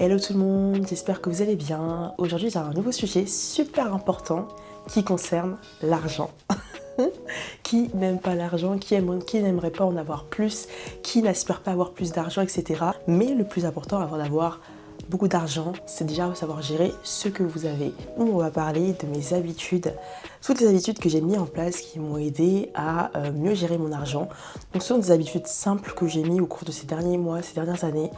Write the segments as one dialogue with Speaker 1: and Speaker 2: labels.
Speaker 1: Hello tout le monde, j'espère que vous allez bien. Aujourd'hui j'ai un nouveau sujet super important qui concerne l'argent. Qui n'aime pas l'argent, qui n'aimerait pas en avoir plus, qui n'aspire pas à avoir plus d'argent, etc. Mais le plus important avant d'avoir beaucoup d'argent, c'est déjà savoir gérer ce que vous avez. On va parler de mes habitudes, toutes les habitudes que j'ai mis en place qui m'ont aidé à mieux gérer mon argent. Donc ce sont des habitudes simples que j'ai mis au cours de ces derniers mois, ces dernières années,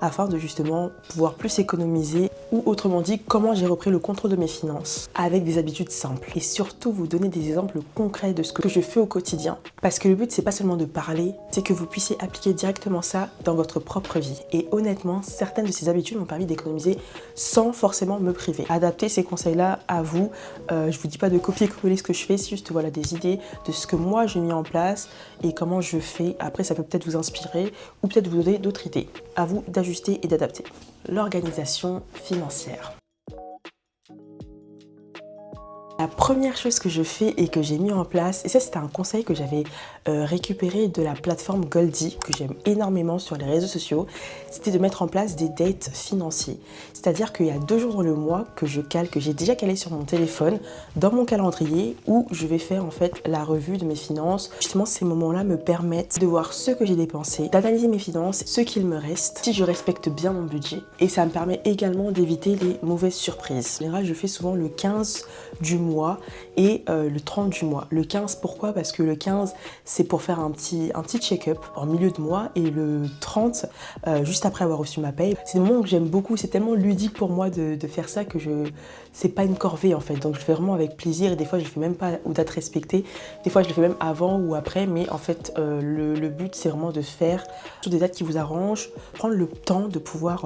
Speaker 1: afin de justement pouvoir plus économiser, ou autrement dit, comment j'ai repris le contrôle de mes finances avec des habitudes simples. Et surtout vous donner des exemples concrets de ce que je fais au quotidien. Parce que le but c'est pas seulement de parler, c'est que vous puissiez appliquer directement ça dans votre propre vie. Et honnêtement, certaines de ces habitudes m'ont permis d'économiser sans forcément me priver. Adaptez ces conseils-là à vous. Je vous dis pas de copier-coller ce que je fais, c'est juste voilà, des idées de ce que moi j'ai mis en place et comment je fais. Après ça peut peut-être vous inspirer ou peut-être vous donner d'autres idées. À vous d'ajuster et d'adapter. L'organisation financière. La première chose que je fais et que j'ai mis en place, et ça c'était un conseil que j'avais récupéré de la plateforme Goldie, que j'aime énormément sur les réseaux sociaux, c'était de mettre en place des dates financiers. C'est-à-dire qu'il y a 2 jours dans le mois que je cale, que j'ai déjà calé sur mon téléphone, dans mon calendrier, où je vais faire en fait la revue de mes finances. Justement ces moments-là me permettent de voir ce que j'ai dépensé, d'analyser mes finances, ce qu'il me reste, si je respecte bien mon budget. Et ça me permet également d'éviter les mauvaises surprises. En général, je fais souvent le 15 du mois et le 30 du mois. Le 15, pourquoi? Parce que le 15, c'est pour faire un petit check-up en milieu de mois, et le 30, juste après avoir reçu ma paye. C'est des moments que j'aime beaucoup, c'est tellement ludique pour moi de faire ça que c'est pas une corvée en fait. Donc je le fais vraiment avec plaisir, et des fois je le fais même pas aux dates respectées. Des fois je le fais même avant ou après, mais en fait le but c'est vraiment de faire sur des dates qui vous arrangent, prendre le temps de pouvoir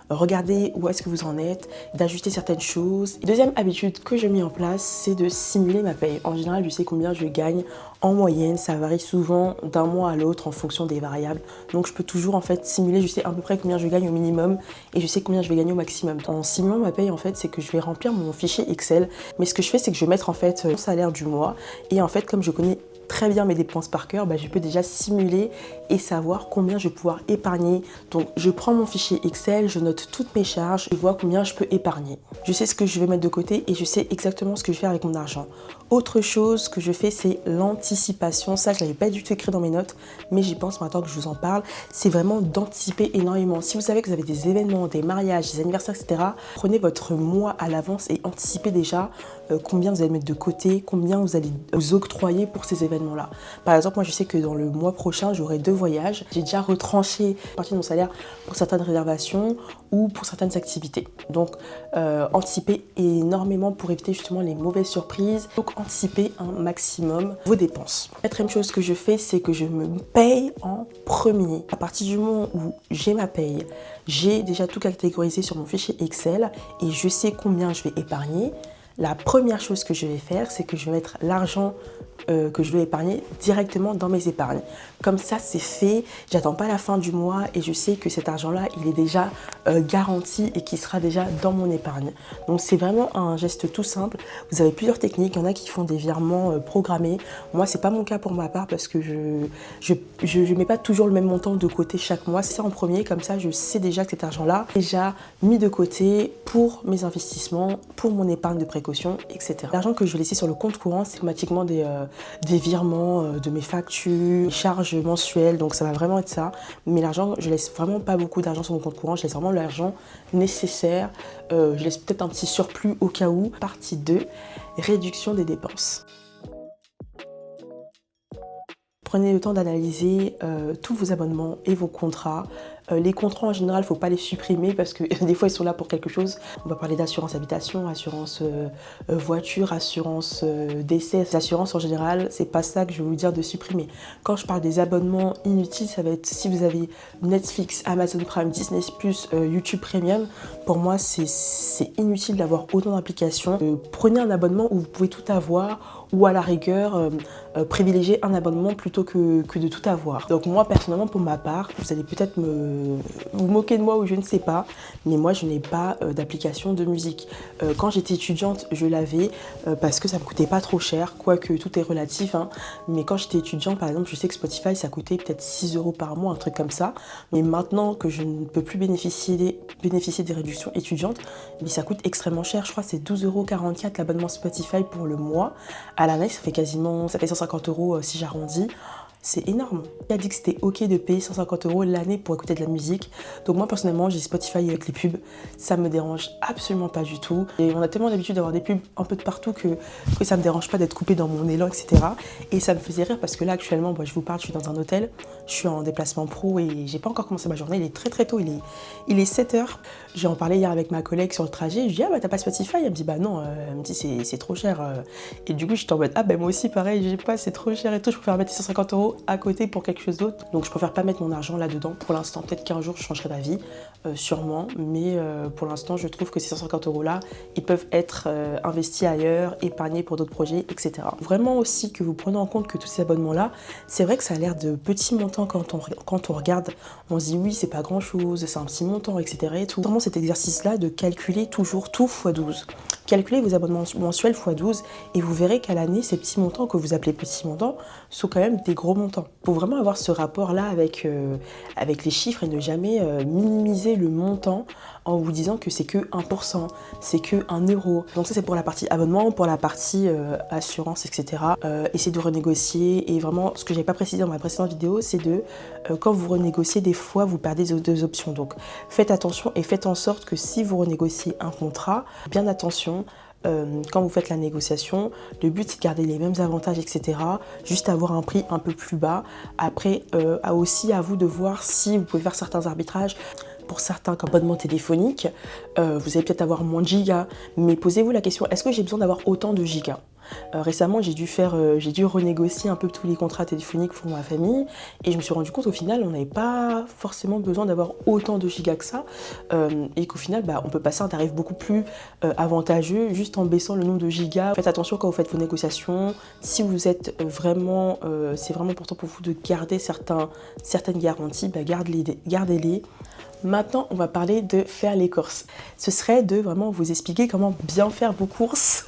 Speaker 1: regarder où est-ce que vous en êtes, d'ajuster certaines choses. Deuxième habitude que j'ai mis en place, c'est de simuler ma paye. En général, je sais combien je gagne en moyenne, ça varie souvent d'un mois à l'autre en fonction des variables. Donc je peux toujours en fait simuler, je sais à peu près combien je gagne au minimum et je sais combien je vais gagner au maximum. En simulant ma paye, en fait, c'est que je vais remplir mon fichier Excel, mais ce que je fais, c'est que je vais mettre en fait mon salaire du mois, et en fait, comme je connais très bien mes dépenses par cœur, je peux déjà simuler et savoir combien je vais pouvoir épargner. Donc je prends mon fichier Excel, je note toutes mes charges, je vois combien je peux épargner. Je sais ce que je vais mettre de côté et je sais exactement ce que je vais faire avec mon argent. Autre chose que je fais, c'est l'anticipation. Ça, je l'avais pas du tout écrit dans mes notes, mais j'y pense maintenant que je vous en parle. C'est vraiment d'anticiper énormément. Si vous savez que vous avez des événements, des mariages, des anniversaires, etc., prenez votre mois à l'avance et anticipez déjà combien vous allez mettre de côté, combien vous allez vous octroyer pour ces événements-là. Par exemple, moi, je sais que dans le mois prochain, j'aurai 2 voyages. J'ai déjà retranché une partie de mon salaire pour certaines réservations ou pour certaines activités. Donc, anticiper énormément pour éviter justement les mauvaises surprises. Donc, anticiper un maximum vos dépenses. La quatrième chose que je fais, c'est que je me paye en premier. À partir du moment où j'ai ma paye, j'ai déjà tout catégorisé sur mon fichier Excel et je sais combien je vais épargner. La première chose que je vais faire, c'est que je vais mettre l'argent que je vais épargner directement dans mes épargnes. Comme ça, c'est fait, j'attends pas la fin du mois et je sais que cet argent-là, il est déjà garanti et qui sera déjà dans mon épargne. Donc c'est vraiment un geste tout simple. Vous avez plusieurs techniques, il y en a qui font des virements programmés. Moi, c'est pas mon cas pour ma part parce que je mets pas toujours le même montant de côté chaque mois. C'est ça en premier, comme ça, je sais déjà que cet argent-là est déjà mis de côté pour mes investissements, pour mon épargne de précaution, etc. L'argent que je vais laisser sur le compte courant, c'est automatiquement des virements de mes factures, charges mensuelles, donc ça va vraiment être ça. Mais l'argent, je laisse vraiment pas beaucoup d'argent sur mon compte courant, je laisse vraiment l'argent nécessaire. Je laisse peut-être un petit surplus au cas où. Partie 2, réduction des dépenses. Prenez le temps d'analyser tous vos abonnements et vos contrats. Les contrats en général, il ne faut pas les supprimer parce que des fois ils sont là pour quelque chose. On va parler d'assurance habitation, assurance voiture, assurance décès. L'assurance en général, c'est pas ça que je vais vous dire de supprimer. Quand je parle des abonnements inutiles, ça va être si vous avez Netflix, Amazon Prime, Disney+, YouTube Premium. Pour moi, c'est inutile d'avoir autant d'applications. Prenez un abonnement où vous pouvez tout avoir, ou à la rigueur privilégier un abonnement plutôt que de tout avoir. Donc moi personnellement pour ma part, vous allez peut-être vous moquer de moi ou je ne sais pas, mais moi je n'ai pas d'application de musique. Quand j'étais étudiante, je l'avais parce que ça me coûtait pas trop cher, quoique tout est relatif, hein. Mais quand j'étais étudiante, par exemple, je sais que Spotify ça coûtait peut-être 6 € par mois, un truc comme ça. Mais maintenant que je ne peux plus bénéficier des réductions étudiantes, mais ça coûte extrêmement cher. Je crois que c'est 12,44 € l'abonnement Spotify pour le mois. À l'année, ça fait 150 € si j'arrondis. C'est énorme. Il a dit que c'était ok de payer 150 € l'année pour écouter de la musique. Donc moi personnellement j'ai Spotify avec les pubs. Ça me dérange absolument pas du tout. Et on a tellement l'habitude d'avoir des pubs un peu de partout que ça me dérange pas d'être coupé dans mon élan, etc. Et ça me faisait rire parce que là actuellement, je vous parle, je suis dans un hôtel. Je suis en déplacement pro et j'ai pas encore commencé ma journée. Il est très tôt, il est 7 h. J'ai en parlé hier avec ma collègue sur le trajet. Je lui dis ah bah t'as pas Spotify? Elle me dit bah non, elle me dit c'est trop cher. Et du coup je suis en mode ah bah moi aussi pareil, j'ai pas, c'est trop cher et tout. Je préfère mettre 150 € à côté pour quelque chose d'autre. Donc je préfère pas mettre mon argent là-dedans pour l'instant. Peut-être qu'un jour je changerai d'avis, sûrement. Mais pour l'instant je trouve que ces 150 € là, ils peuvent être investis ailleurs, épargnés pour d'autres projets, etc. Vraiment aussi que vous prenez en compte que tous ces abonnements là, c'est vrai que ça a l'air de petits montants quand on regarde. On se dit oui c'est pas grand chose, c'est un petit montant, etc. Et tout. Vraiment cet exercice là de calculer toujours tout x 12. Calculez vos abonnements mensuels x 12 et vous verrez qu'à l'année, ces petits montants que vous appelez petits montants sont quand même des gros montants. Il faut vraiment avoir ce rapport-là avec les chiffres et ne jamais minimiser le montant en vous disant que c'est que 1%, c'est que 1 €. Donc ça c'est pour la partie abonnement, pour la partie assurance, etc. Essayez de renégocier et vraiment ce que j'avais pas précisé dans ma précédente vidéo, c'est de quand vous renégociez, des fois vous perdez deux options. Donc faites attention et faites en sorte que si vous renégociez un contrat, bien attention. Quand vous faites la négociation, le but c'est de garder les mêmes avantages, etc. Juste avoir un prix un peu plus bas. Après, aussi à vous de voir si vous pouvez faire certains arbitrages. Pour certains abonnements téléphoniques, vous allez peut-être avoir moins de gigas, mais posez-vous la question, est-ce que j'ai besoin d'avoir autant de gigas? Récemment, j'ai dû renégocier un peu tous les contrats téléphoniques pour ma famille et je me suis rendu compte au final, on n'avait pas forcément besoin d'avoir autant de gigas que ça et qu'au final, on peut passer un tarif beaucoup plus avantageux juste en baissant le nombre de gigas. Faites attention quand vous faites vos négociations. Si vous êtes vraiment, c'est vraiment important pour vous de garder certaines garanties, gardez-les. Maintenant, on va parler de faire les courses. Ce serait de vraiment vous expliquer comment bien faire vos courses.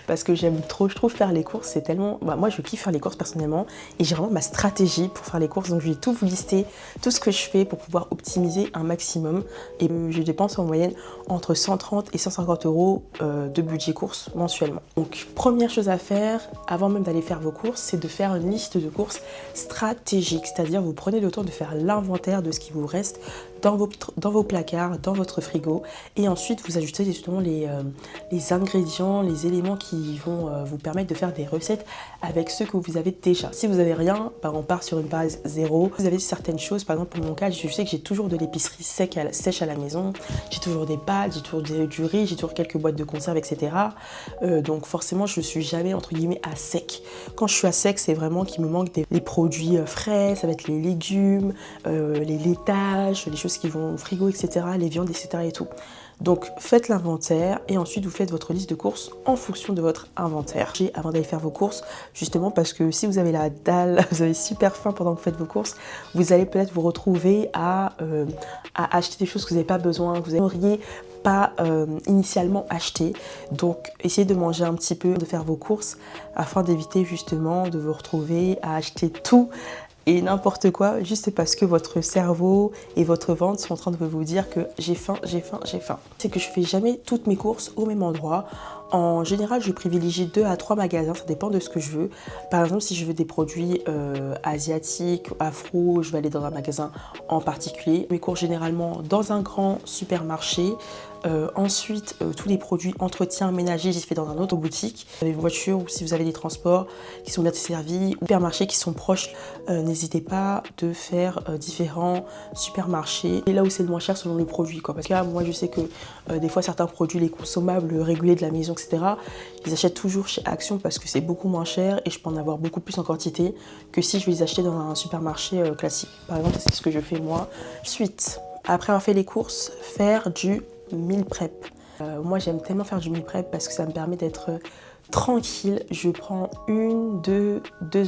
Speaker 1: Parce que j'aime trop, je trouve faire les courses, c'est tellement... moi, je kiffe faire les courses personnellement et j'ai vraiment ma stratégie pour faire les courses. Donc, je vais tout vous lister, tout ce que je fais pour pouvoir optimiser un maximum. Et je dépense en moyenne entre 130 et 150 € de budget courses mensuellement. Donc, première chose à faire, avant même d'aller faire vos courses, c'est de faire une liste de courses stratégiques. C'est-à-dire, vous prenez le temps de faire l'inventaire de ce qui vous reste dans vos placards, dans votre frigo. Et ensuite, vous ajoutez justement les ingrédients, les éléments qui vont vous permettre de faire des recettes avec ceux que vous avez déjà. Si vous n'avez rien, on part sur une base zéro. Vous avez certaines choses, par exemple pour mon cas, je sais que j'ai toujours de l'épicerie sèche à la maison. J'ai toujours des pâtes, j'ai toujours du riz, j'ai toujours quelques boîtes de conserve, etc. Donc forcément, je ne suis jamais entre guillemets à sec. Quand je suis à sec, c'est vraiment qu'il me manque les produits frais, ça va être les légumes, les laitages, les choses qui vont au frigo, etc., les viandes, etc. et tout. Donc faites l'inventaire et ensuite vous faites votre liste de courses en fonction de votre inventaire. Avant d'aller faire vos courses, justement parce que si vous avez la dalle, vous avez super faim pendant que vous faites vos courses, vous allez peut-être vous retrouver à acheter des choses que vous n'avez pas besoin, que vous n'auriez pas initialement acheté. Donc essayez de manger un petit peu, de faire vos courses afin d'éviter justement de vous retrouver à acheter tout et n'importe quoi, juste parce que votre cerveau et votre ventre sont en train de vous dire que j'ai faim, j'ai faim, j'ai faim. C'est que je fais jamais toutes mes courses au même endroit. En général, je privilégie 2 à 3 magasins, ça dépend de ce que je veux. Par exemple, si je veux des produits asiatiques, afro, je vais aller dans un magasin en particulier. Mes courses généralement dans un grand supermarché. Ensuite, tous les produits entretien ménager, j'y fais dans un autre boutique. Vous avez une voiture ou si vous avez des transports qui sont bien desservis ou supermarchés qui sont proches, n'hésitez pas de faire différents supermarchés. Et là où c'est le moins cher selon le produit, quoi. Parce que là, moi, je sais que des fois, certains produits, les consommables réguliers de la maison, etc., ils achètent toujours chez Action parce que c'est beaucoup moins cher et je peux en avoir beaucoup plus en quantité que si je vais les acheter dans un supermarché classique. Par exemple, c'est ce que je fais moi. Ensuite, après avoir fait les courses, faire du meal prep. Moi j'aime tellement faire du meal prep parce que ça me permet d'être tranquille. Je prends 2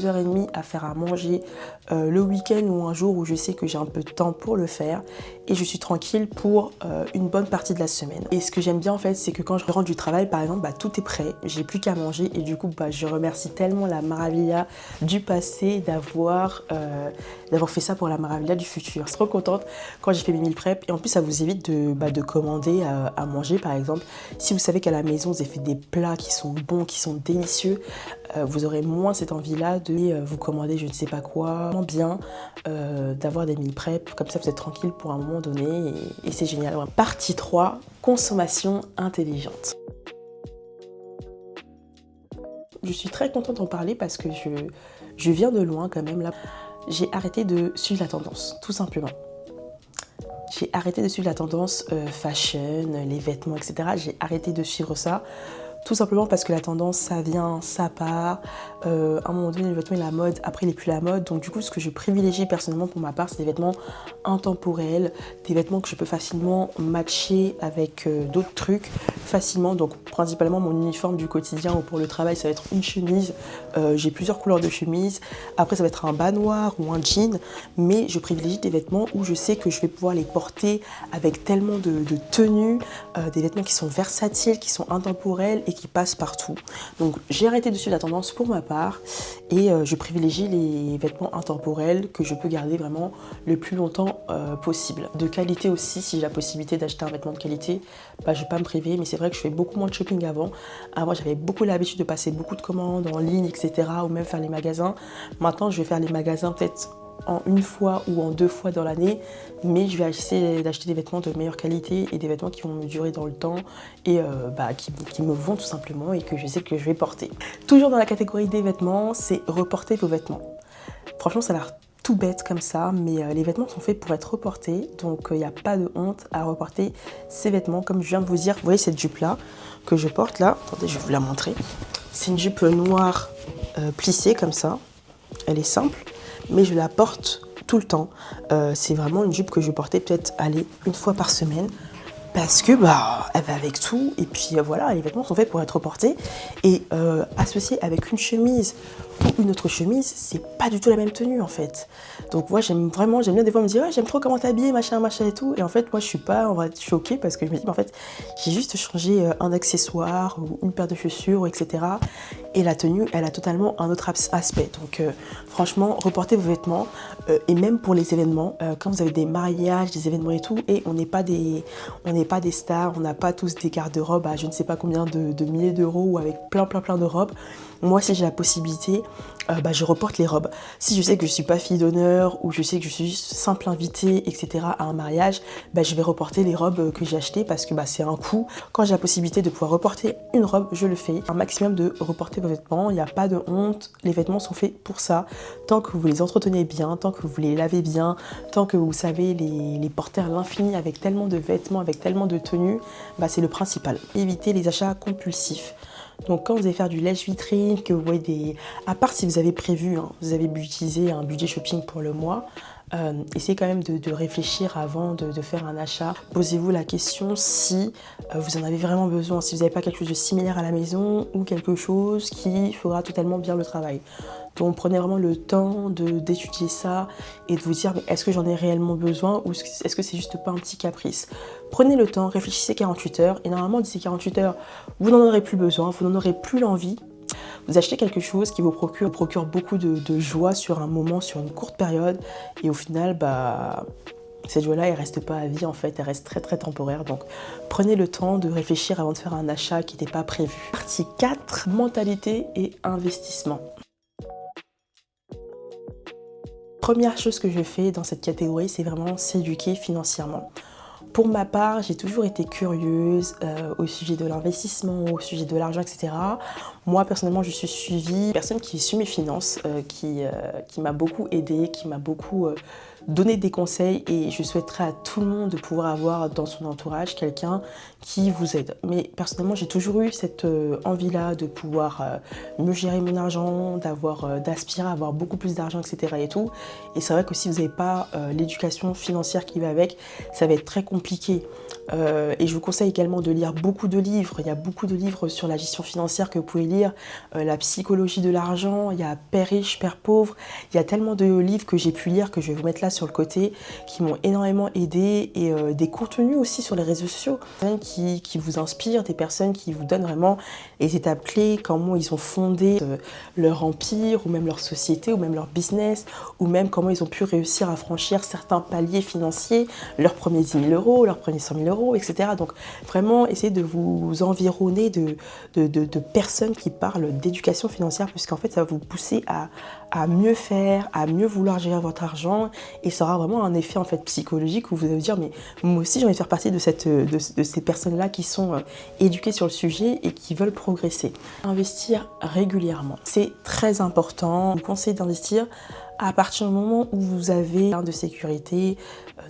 Speaker 1: heures et demie à faire à manger le week-end ou un jour où je sais que j'ai un peu de temps pour le faire. Et je suis tranquille pour une bonne partie de la semaine. Et ce que j'aime bien en fait, c'est que quand je rentre du travail, par exemple, tout est prêt. J'ai plus qu'à manger et du coup, je remercie tellement la Maravilla du passé d'avoir fait ça pour la Maravilla du futur. Je suis trop contente quand j'ai fait mes meal prep. Et en plus, ça vous évite de commander à manger, par exemple. Si vous savez qu'à la maison, vous avez fait des plats qui sont bons, qui sont délicieux, vous aurez moins cette envie-là de vous commander je ne sais pas quoi. Bien d'avoir des meal prep, comme ça vous êtes tranquille pour un moment donné et c'est génial. Partie 3, consommation intelligente. Je suis très contente d'en parler parce que je viens de loin quand même là. J'ai arrêté de suivre la tendance, tout simplement. J'ai arrêté de suivre la tendance fashion, les vêtements, etc. J'ai arrêté de suivre ça. Tout simplement parce que la tendance, ça vient, ça part. À un moment donné, le vêtement est la mode, après il n'est plus la mode. Donc du coup, ce que je privilégie personnellement pour ma part, c'est des vêtements intemporels, des vêtements que je peux facilement matcher avec d'autres trucs facilement. Donc principalement mon uniforme du quotidien ou pour le travail, ça va être une chemise. J'ai plusieurs couleurs de chemise. Après, ça va être un bas noir ou un jean. Mais je privilégie des vêtements où je sais que je vais pouvoir les porter avec tellement de tenues, des vêtements qui sont versatiles, qui sont intemporels et qui passent partout. Donc j'ai arrêté de suivre la tendance pour ma part et je privilégie les vêtements intemporels que je peux garder vraiment le plus longtemps possible. De qualité aussi, si j'ai la possibilité d'acheter un vêtement de qualité, je ne vais pas me priver, mais c'est vrai que je fais beaucoup moins de shopping avant. Avant j'avais beaucoup l'habitude de passer beaucoup de commandes en ligne, etc. ou même faire les magasins. Maintenant je vais faire les magasins peut-être en une fois ou en 2 fois dans l'année, mais je vais essayer d'acheter des vêtements de meilleure qualité et des vêtements qui vont me durer dans le temps et qui me vont tout simplement et que je sais que je vais porter. Toujours dans la catégorie des vêtements, c'est reporter vos vêtements. Franchement, ça a l'air tout bête comme ça, mais les vêtements sont faits pour être reportés, donc il n'y a pas de honte à reporter ces vêtements. Comme je viens de vous dire, vous voyez cette jupe là que je porte là, attendez, je vais vous la montrer. C'est une jupe noire plissée comme ça, elle est simple, mais je la porte tout le temps. C'est vraiment une jupe que je portais peut-être une fois par semaine parce que elle va avec tout et puis voilà, les vêtements sont faits pour être portés et associés avec une chemise ou une autre chemise, c'est pas du tout la même tenue en fait. Donc moi j'aime bien des fois me dire ouais, j'aime trop comment t'habiller, machin et tout, et en fait moi je suis pas en vrai choquée parce que je me dis en fait j'ai juste changé un accessoire ou une paire de chaussures, etc. Et la tenue elle a totalement un autre aspect. Donc franchement reportez vos vêtements et même pour les événements, quand vous avez des mariages, des événements et tout, et on n'est pas des stars, on n'a pas tous des garde-robes à je ne sais pas combien de milliers d'euros ou avec plein de robes. Moi, si j'ai la possibilité, je reporte les robes. Si je sais que je suis pas fille d'honneur ou je sais que je suis juste simple invitée, etc. à un mariage, je vais reporter les robes que j'ai achetées parce que c'est un coût. Quand j'ai la possibilité de pouvoir reporter une robe, je le fais. Un maximum de reporter vos vêtements, il n'y a pas de honte. Les vêtements sont faits pour ça. Tant que vous les entretenez bien, tant que vous les lavez bien, tant que vous savez les porter à l'infini avec tellement de vêtements, avec tellement de tenues, c'est le principal. Évitez les achats compulsifs. Donc quand vous allez faire du lèche-vitrine, que vous voyez à part si vous avez prévu, vous avez utilisé un budget shopping pour le mois, essayez quand même de réfléchir avant de faire un achat. Posez-vous la question si vous en avez vraiment besoin, si vous n'avez pas quelque chose de similaire à la maison ou quelque chose qui fera totalement bien le travail. Donc prenez vraiment le temps d'étudier ça et de vous dire mais est-ce que j'en ai réellement besoin ou est-ce que c'est juste pas un petit caprice. Prenez le temps, réfléchissez 48 heures et normalement d'ici 48 heures, vous n'en aurez plus besoin, vous n'en aurez plus l'envie. Vous achetez quelque chose qui vous procure beaucoup de joie sur un moment, sur une courte période et au final, cette joie-là, elle reste pas à vie en fait, elle reste très temporaire. Donc prenez le temps de réfléchir avant de faire un achat qui n'était pas prévu. Partie 4, mentalité et investissement. Première chose que je fais dans cette catégorie, c'est vraiment s'éduquer financièrement. Pour ma part, j'ai toujours été curieuse au sujet de l'investissement, au sujet de l'argent, etc. Moi, personnellement, je suis suivie une personne qui suit mes finances, qui m'a beaucoup aidée, qui m'a beaucoup donné des conseils et je souhaiterais à tout le monde de pouvoir avoir dans son entourage quelqu'un qui vous aide. Mais personnellement, j'ai toujours eu cette envie-là de pouvoir mieux gérer mon argent, d'aspirer à avoir beaucoup plus d'argent, etc. et tout. Et c'est vrai que si vous n'avez pas l'éducation financière qui va avec, ça va être très compliqué. Et je vous conseille également de lire beaucoup de livres. Il y a beaucoup de livres sur la gestion financière que vous pouvez lire lire La psychologie de l'argent, il y a Père riche, Père pauvre. Il y a tellement de livres que j'ai pu lire, que je vais vous mettre là sur le côté, qui m'ont énormément aidé, et des contenus aussi sur les réseaux sociaux, qui vous inspirent, des personnes qui vous donnent vraiment les étapes clés, comment ils ont fondé leur empire, ou même leur société, ou même leur business, ou même comment ils ont pu réussir à franchir certains paliers financiers, leurs premiers 10 000 euros, leurs premiers 100 000 euros, etc. Donc vraiment, essayez de vous environner de personnes qui parlent d'éducation financière, puisqu'en fait, ça va vous pousser à mieux faire, à mieux vouloir gérer votre argent, et ça aura vraiment un effet en fait psychologique où vous allez vous dire mais moi aussi j'ai envie de faire partie de ces personnes-là qui sont éduquées sur le sujet et qui veulent progresser. Investir régulièrement, c'est très important. Je vous conseille d'investir à partir du moment où vous avez l'épargne de sécurité,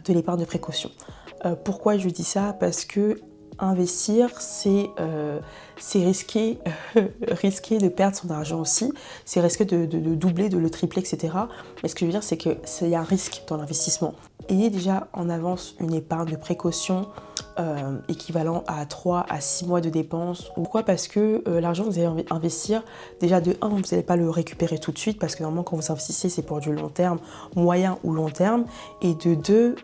Speaker 1: de l'épargne de précaution. Pourquoi je dis ça? Parce que investir, c'est risquer, risquer de perdre son argent aussi, c'est risquer de doubler, de le tripler, etc. Mais ce que je veux dire, c'est qu'il y a un risque dans l'investissement. Ayez déjà en avance une épargne de précaution équivalent à 3 à 6 mois de dépenses. Pourquoi? Parce que l'argent que vous allez investir, déjà de 1, vous n'allez pas le récupérer tout de suite, parce que normalement quand vous investissez, c'est pour du long terme, moyen ou long terme. Et de 2,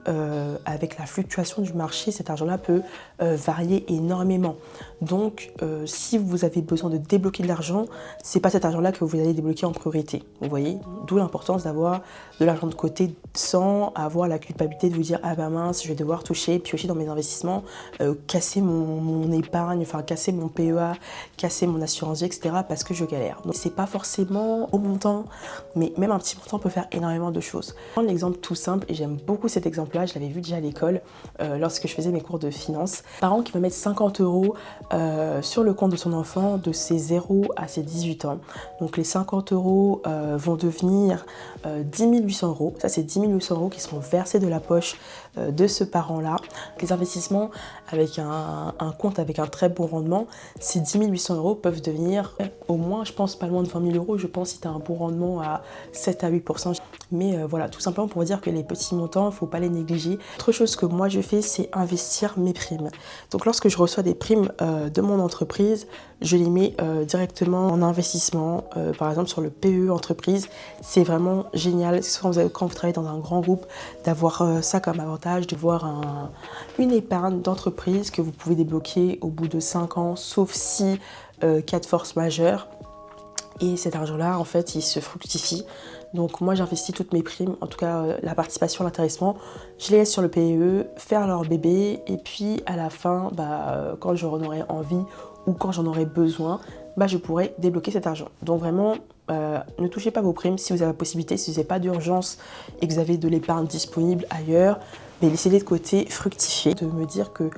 Speaker 1: avec la fluctuation du marché, cet argent-là peut varier énormément. Donc si vous avez besoin de débloquer de l'argent, c'est pas cet argent-là que vous allez débloquer en priorité. Vous voyez? D'où l'importance d'avoir de l'argent de côté sans avoir la culpabilité de vous dire ah ben mince, je vais devoir piocher dans mes investissements, casser mon épargne, enfin casser mon PEA, casser mon assurance vie, etc. parce que je galère. Donc c'est pas forcément au montant, mais même un petit montant peut faire énormément de choses. Je vais prendre l'exemple tout simple, et j'aime beaucoup cet exemple-là, je l'avais vu déjà à l'école lorsque je faisais mes cours de finance. Parent qui va mettre 50 € sur le compte de son enfant de ses 0 à ses 18 ans. Donc les 50 € vont devenir 10 800 €. Ça, c'est 10 800 € qui seront versés de la poche de ce parent-là. Les investissements avec un compte avec un très bon rendement, ces 10 800 € peuvent devenir au moins, je pense, pas loin de 20 000 €. Je pense si tu as un bon rendement à 7 à 8%. Mais voilà, tout simplement pour dire que les petits montants, il ne faut pas les négliger. Autre chose que moi je fais, c'est investir mes primes. Donc lorsque je reçois des primes de mon entreprise, je les mets directement en investissement. Par exemple sur le PE entreprise, c'est vraiment génial. Quand vous travaillez dans un grand groupe, d'avoir ça comme avantage, de voir une épargne d'entreprise que vous pouvez débloquer au bout de 5 ans, sauf si cas de force majeure. Et cet argent-là, en fait, il se fructifie. Donc moi, j'investis toutes mes primes, en tout cas la participation, l'intéressement. Je les laisse sur le PEE, faire leur bébé. Et puis à la fin, quand j'en aurai envie ou quand j'en aurai besoin, je pourrai débloquer cet argent. Donc vraiment, ne touchez pas vos primes si vous avez la possibilité, si vous n'avez pas d'urgence et que vous avez de l'épargne disponible ailleurs. Mais laissez-les de côté, fructifier. De me dire que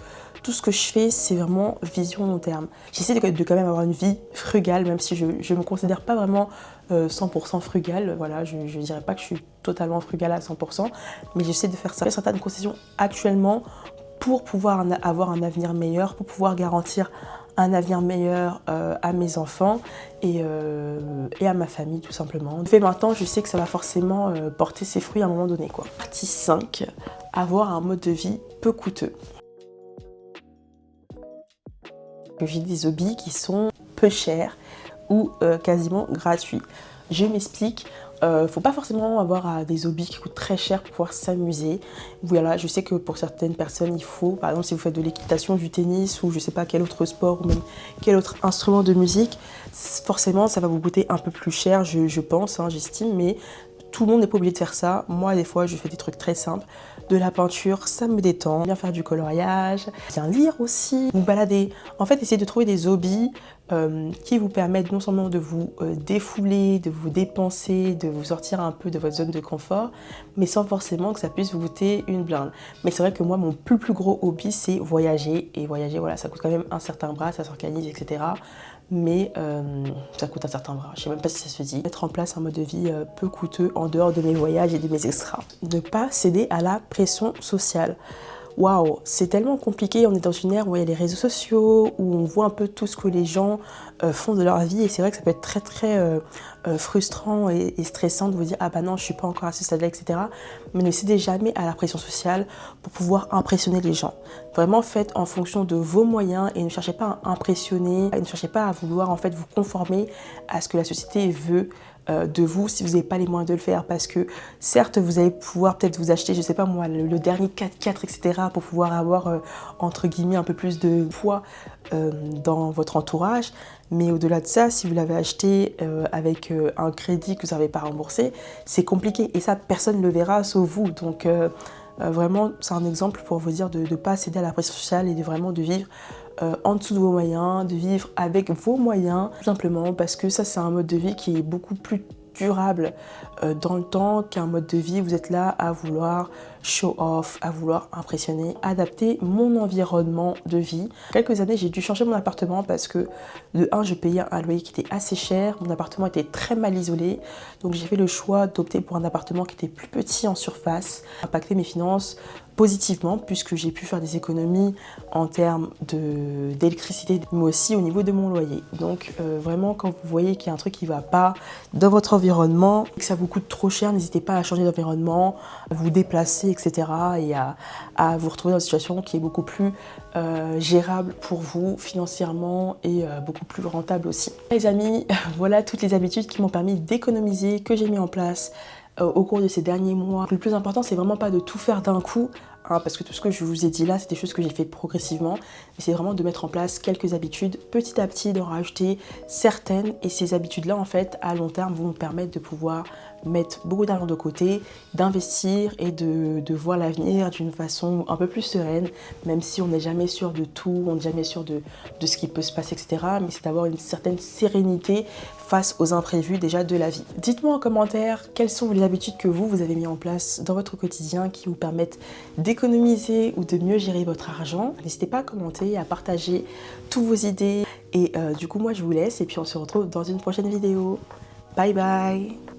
Speaker 1: tout ce que je fais, c'est vraiment vision long terme. J'essaie de quand même avoir une vie frugale, même si je ne me considère pas vraiment 100% frugale. Voilà, je ne dirais pas que je suis totalement frugale à 100%, mais j'essaie de faire ça. Je fais certaines concessions actuellement pour pouvoir avoir un avenir meilleur, pour pouvoir garantir un avenir meilleur à mes enfants et à ma famille tout simplement. Et maintenant, je sais que ça va forcément porter ses fruits à un moment donné, quoi. Partie 5, avoir un mode de vie peu coûteux. J'ai des hobbies qui sont peu chers ou quasiment gratuits. Je m'explique. Faut pas forcément avoir des hobbies qui coûtent très cher pour pouvoir s'amuser. Voilà, je sais que pour certaines personnes, il faut, par exemple, si vous faites de l'équitation, du tennis ou je sais pas quel autre sport ou même quel autre instrument de musique, forcément, ça va vous coûter un peu plus cher, je pense, j'estime, mais tout le monde n'est pas obligé de faire ça. Moi, des fois, je fais des trucs très simples. De la peinture, ça me détend. Bien faire du coloriage, bien lire aussi, vous balader. En fait, essayez de trouver des hobbies qui vous permettent non seulement de vous défouler, de vous dépenser, de vous sortir un peu de votre zone de confort, mais sans forcément que ça puisse vous coûter une blinde. Mais c'est vrai que moi, mon plus gros hobby, c'est voyager. Et voyager, voilà, ça coûte quand même un certain bras, ça s'organise, etc. Mais ça coûte un certain bras. Je ne sais même pas si ça se dit. Mettre en place un mode de vie peu coûteux en dehors de mes voyages et de mes extras. Ne pas céder à la pression sociale. waouh, c'est tellement compliqué. On est dans une ère où il y a les réseaux sociaux, où on voit un peu tout ce que les gens font de leur vie, et c'est vrai que ça peut être très frustrant et stressant de vous dire ah bah non, je suis pas encore à ce stade-là, etc. Mais ne cédez jamais à la pression sociale pour pouvoir impressionner les gens. Vraiment, faites en fonction de vos moyens et ne cherchez pas à impressionner, et ne cherchez pas à vouloir en fait vous conformer à ce que la société veut de vous si vous n'avez pas les moyens de le faire, parce que certes vous allez pouvoir peut-être vous acheter, je sais pas moi, le dernier 4x4, etc. pour pouvoir avoir entre guillemets un peu plus de poids dans votre entourage, mais au-delà de ça, si vous l'avez acheté avec un crédit que vous n'avez pas remboursé, c'est compliqué et ça personne ne le verra sauf vous. Donc vraiment c'est un exemple pour vous dire de ne pas céder à la pression sociale et de vraiment de vivre en dessous de vos moyens, de vivre avec vos moyens, tout simplement parce que ça c'est un mode de vie qui est beaucoup plus durable dans le temps qu'un mode de vie. Vous êtes là à vouloir show off, à vouloir impressionner, adapter mon environnement de vie. Quelques années, j'ai dû changer mon appartement parce que de un, je payais un loyer qui était assez cher, mon appartement était très mal isolé, donc j'ai fait le choix d'opter pour un appartement qui était plus petit en surface, impacter mes finances positivement puisque j'ai pu faire des économies en termes d'électricité, mais aussi au niveau de mon loyer. Donc vraiment, quand vous voyez qu'il y a un truc qui ne va pas dans votre environnement, que ça vous coûte trop cher, n'hésitez pas à changer d'environnement, à vous déplacer, etc. et à vous retrouver dans une situation qui est beaucoup plus gérable pour vous financièrement et beaucoup plus rentable aussi. Les amis, voilà toutes les habitudes qui m'ont permis d'économiser, que j'ai mis en place au cours de ces derniers mois. Le plus important, c'est vraiment pas de tout faire d'un coup, hein, parce que tout ce que je vous ai dit là, c'est des choses que j'ai fait progressivement, mais c'est vraiment de mettre en place quelques habitudes, petit à petit d'en rajouter certaines, et ces habitudes-là, en fait, à long terme, vont vous permettre de pouvoir mettre beaucoup d'argent de côté, d'investir et de voir l'avenir d'une façon un peu plus sereine, même si on n'est jamais sûr de tout, on n'est jamais sûr de ce qui peut se passer, etc. Mais c'est d'avoir une certaine sérénité face aux imprévus déjà de la vie. Dites-moi en commentaire quelles sont les habitudes que vous avez mis en place dans votre quotidien qui vous permettent d'économiser ou de mieux gérer votre argent. N'hésitez pas à commenter, à partager toutes vos idées. Et du coup, moi, je vous laisse et puis on se retrouve dans une prochaine vidéo. Bye bye!